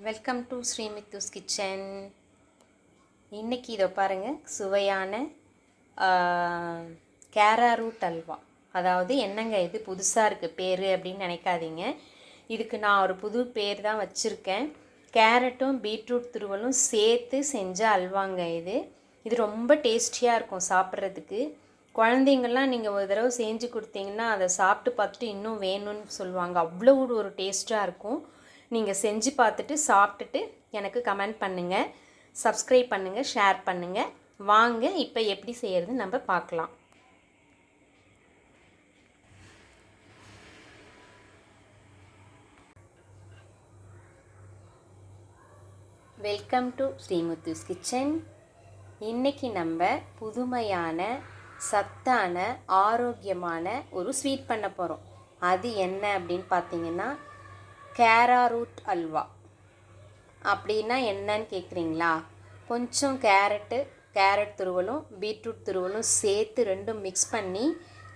Welcome to ஸ்ரீமித்துஸ் kitchen. இன்றைக்கி இதை பாருங்கள், சுவையான கேரா ரூட் அல்வா. அதாவது என்னங்க இது புதுசாக இருக்குது பேர் அப்படின்னு நினைக்காதீங்க. இதுக்கு நான் ஒரு புது பேர் தான் வச்சுருக்கேன். கேரட்டும் பீட்ரூட் துருவலும் சேர்த்து செஞ்ச அல்வாங்க இது. இது ரொம்ப டேஸ்டியாக இருக்கும் சாப்பிட்றதுக்கு. குழந்தைங்கள்லாம் நீங்கள் ஒரு தடவை செஞ்சு கொடுத்தீங்கன்னா அதை சாப்பிட்டு பார்த்துட்டு இன்னும் வேணும்னு சொல்லுவாங்க. அவ்வளோ ஒரு டேஸ்ட்டாக இருக்கும். நீங்கள் செஞ்சு பார்த்துட்டு சாப்பிட்டுட்டு எனக்கு கமெண்ட் பண்ணுங்கள், சப்ஸ்கிரைப் பண்ணுங்கள், ஷேர் பண்ணுங்கள். வாங்க இப்போ எப்படி செய்கிறது நம்ம பார்க்கலாம். Welcome to Srimuthus kitchen. இன்றைக்கி நம்ம புதுமையான சத்தான ஆரோக்கியமான ஒரு ஸ்வீட் பண்ண போகிறோம். அது என்ன அப்படின்னு பார்த்தீங்கன்னா கேரா ரூட் அல்வா. அப்படின்னா என்னன்னு கேட்குறீங்களா? கொஞ்சம் கேரட் துருவலும் பீட்ரூட் துருவலும் சேர்த்து ரெண்டும் மிக்ஸ் பண்ணி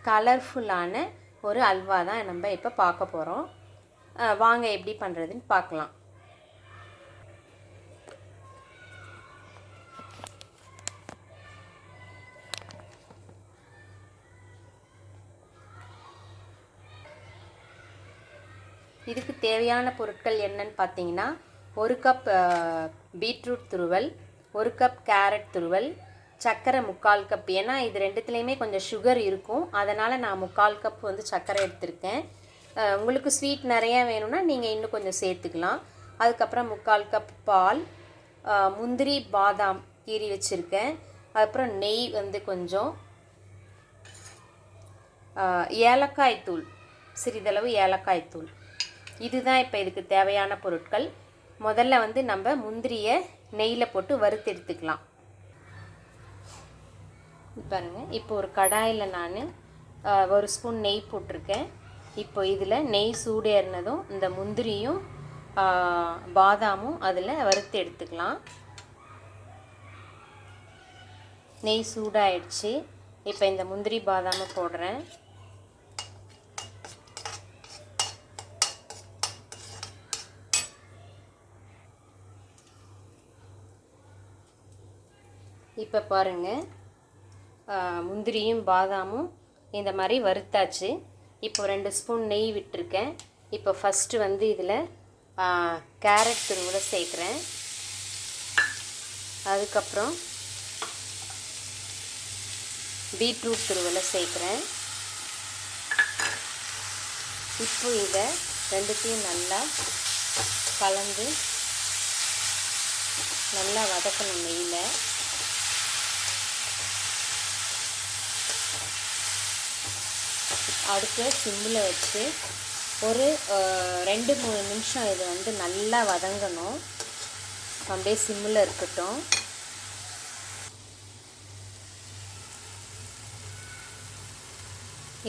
கலர்ஃபுல்லான ஒரு அல்வா தான் நம்ம இப்போ பார்க்க போகிறோம். வாங்க எப்படி பண்ணுறதுன்னு பார்க்கலாம். இதுக்கு தேவையான பொருட்கள் என்னன்னு பார்த்தீங்கன்னா, 1 கப் பீட்ரூட் துருவல், 1 கப் கேரட் துருவல், சர்க்கரை 3/4 கப். ஏன்னா இது ரெண்டுத்துலேயுமே கொஞ்சம் சுகர் இருக்கும், அதனால் நான் 3/4 கப் வந்து சர்க்கரை எடுத்திருக்கேன். உங்களுக்கு ஸ்வீட் நிறையா வேணும்னா நீங்கள் இன்னும் கொஞ்சம் சேர்த்துக்கலாம். அதுக்கப்புறம் 3/4 கப் பால், முந்திரி பாதாம் கீறி வச்சுருக்கேன். அதுக்கப்புறம் நெய் வந்து கொஞ்சம், ஏலக்காய் தூள், சிறிதளவு ஏலக்காய் தூள். இதுதான் இப்போ இதுக்கு தேவையான பொருட்கள். முதல்ல வந்து நம்ம முந்திரியை நெய்யில் போட்டு வறுத்து எடுத்துக்கலாம். பாருங்கள், இப்போ ஒரு கடாயில் நான் 1 ஸ்பூன் நெய் போட்டிருக்கேன். இப்போ இதில் நெய் சூடேறினதும் இந்த முந்திரியும் பாதாமும் அதில் வறுத்து எடுத்துக்கலாம். நெய் சூடாயிடுச்சு. இப்போ இந்த முந்திரி பாதாமை போடுறேன். இப்போ பாருங்கள், முந்திரியும் பாதாமும் இந்த மாதிரி வறுத்தாச்சு. இப்போ 2 ஸ்பூன் நெய் விட்டுருக்கேன். இப்போ ஃபஸ்ட்டு வந்து இதில் கேரட் துருவலை சேர்க்குறேன். அதுக்கப்புறம் பீட்ரூட் துருவலை சேர்க்குறேன். இப்போ இதை ரெண்டுத்தையும் நல்லா கலந்து நல்லா வதக்கணும் நெய்யில். அடுத்து சிம்மில் வச்சு ஒரு 2-3 நிமிஷம் இது வந்து நல்லா வதங்கணும். அப்படியே சிம்மில் இருக்கட்டும்.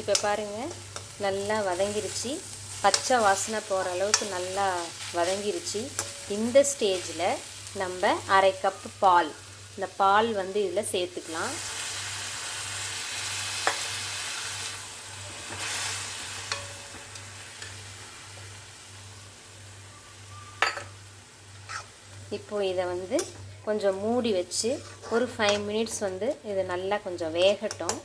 இப்போ பாருங்கள், நல்லா வதங்கிருச்சு. பச்சை வாசனை போகிற அளவுக்கு நல்லா வதங்கிருச்சு. இந்த ஸ்டேஜில் நம்ம 1/2 கப்பு பால், இந்த பால் வந்து இதில் சேர்த்துக்கலாம். இப்போ இதை வந்து கொஞ்சம் மூடி வச்சு ஒரு 5 மினிட்ஸ் வந்து இது நல்லா கொஞ்சம் வேகட்டும்.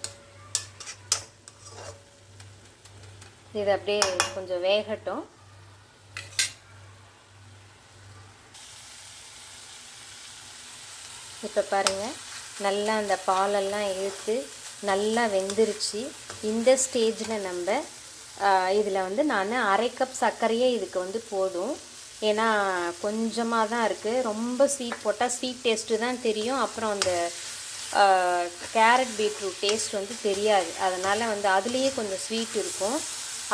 இது அப்படியே கொஞ்சம் வேகட்டும். இப்போ பாருங்கள், நல்லா அந்த பாலெல்லாம் இழுத்து நல்லா வெந்துருச்சு. இந்த ஸ்டேஜில் நம்ம இதில் வந்து நான் 1/2 கப் சர்க்கரையே இதுக்கு வந்து போதும். ஏன்னா கொஞ்சமாக தான் இருக்குது. ரொம்ப ஸ்வீட் போட்டால் ஸ்வீட் டேஸ்ட்டு தான் தெரியும், அப்புறம் அந்த கேரட் பீட்ரூட் டேஸ்ட் வந்து தெரியாது. அதனால் வந்து அதுலேயே கொஞ்சம் ஸ்வீட் இருக்கும்.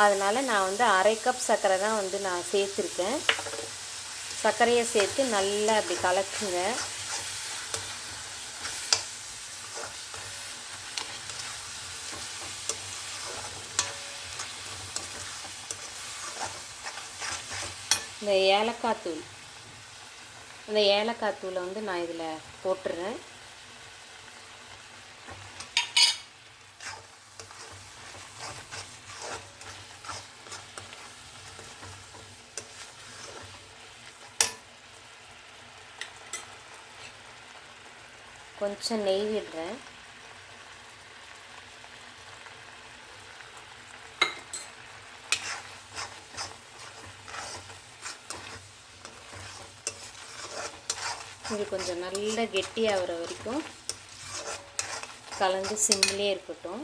அதனால் நான் வந்து 1/2 கப் சர்க்கரை தான் வந்து நான் சேர்த்துருக்கேன். சர்க்கரையை சேர்த்து நல்லா அப்படி கலக்குங்க. இந்த ஏலக்காய் தூளை வந்து நான் இதில் போட்டுறேன். கொஞ்சம் நெய் விடுறேன். இது கொஞ்சம் நல்லா கெட்டியாகிற வரைக்கும் கலந்து சிம்மிலே இருக்கட்டும்.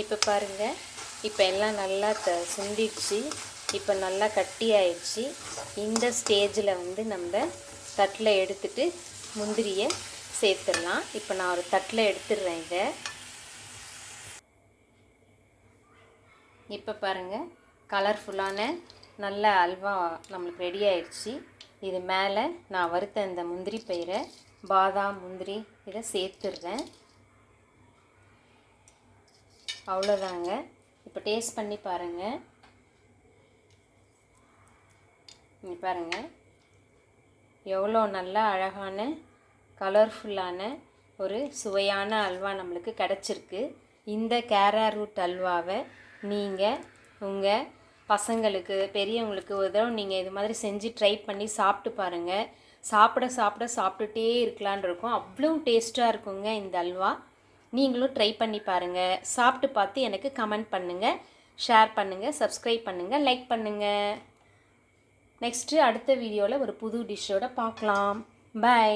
இப்போ பாருங்கள், இப்போ எல்லாம் நல்லா சுண்டிடுச்சு. இப்போ நல்லா கட்டி ஆயிடுச்சு. இந்த ஸ்டேஜில் வந்து நம்ம தட்டில் எடுத்துட்டு முந்திரியை சேர்த்துடலாம். இப்போ நான் ஒரு தட்டில் எடுத்துடுறேன் இதை. இப்போ பாருங்கள், கலர்ஃபுல்லான நல்ல அல்வா நம்மளுக்கு ரெடி ஆயிடுச்சு. இது மேலே நான் வறுத்த இந்த முந்திரி பயிரை, பாதாம் முந்திரி இதை சேர்த்துடுறேன். அவ்வளோதாங்க. இப்போ டேஸ்ட் பண்ணி பாருங்கள். பாருங்கள் எவ்வளோ நல்லா அழகான கலர்ஃபுல்லான ஒரு சுவையான அல்வா நம்மளுக்கு கிடச்சிருக்கு. இந்த கேரட் அல்வாவை நீங்கள் உங்கள் பசங்களுக்கு, பெரியவங்களுக்கு ஒரு தடவை நீங்கள் இது மாதிரி செஞ்சு ட்ரை பண்ணி சாப்பிட்டு பாருங்கள். சாப்பிட்டுட்டே இருக்கலான் இருக்கும். அவ்வளோ டேஸ்ட்டாக இருக்குங்க இந்த அல்வா. நீங்களும் ட்ரை பண்ணி பாருங்கள். சாப்பிட்டு பார்த்து எனக்கு கமெண்ட் பண்ணுங்கள், ஷேர் பண்ணுங்கள், சப்ஸ்கிரைப் பண்ணுங்கள், லைக் பண்ணுங்கள். நெக்ஸ்ட்டு அடுத்த வீடியோவில் ஒரு புது டிஷ்ஷோடு பார்க்கலாம். பை.